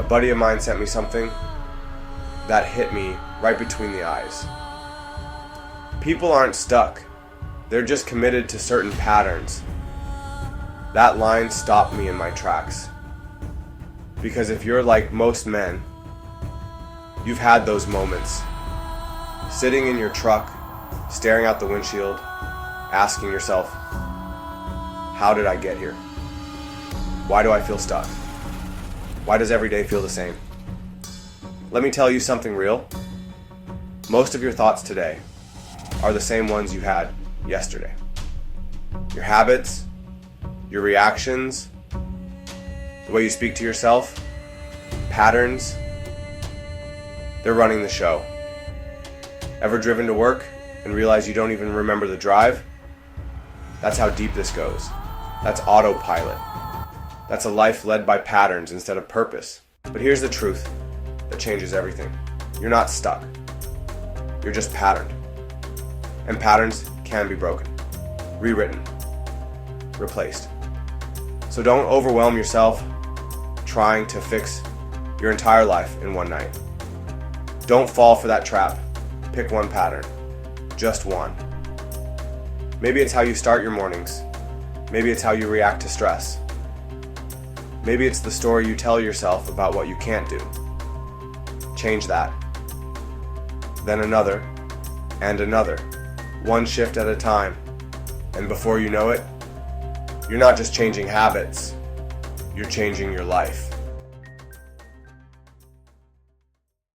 A buddy of mine sent me something that hit me right between the eyes. People aren't stuck. They're just committed to certain patterns. That line stopped me in my tracks. Because if you're like most men, you've had those moments. Sitting in your truck, staring out the windshield, asking yourself, how did I get here? Why do I feel stuck? Why does every day feel the same? Let me tell you something real. Most of your thoughts today are the same ones you had yesterday. Your habits, your reactions, the way you speak to yourself, patterns, they're running the show. Ever driven to work and realize you don't even remember the drive? That's how deep this goes. That's autopilot. That's a life led by patterns instead of purpose. But here's the truth that changes everything. You're not stuck. You're just patterned. And patterns can be broken, rewritten, replaced. So don't overwhelm yourself trying to fix your entire life in one night. Don't fall for that trap. Pick one pattern. Just one. Maybe it's how you start your mornings. Maybe it's how you react to stress. Maybe it's the story you tell yourself about what you can't do. Change that. Then another, and another. One shift at a time. And before you know it, you're not just changing habits, you're changing your life.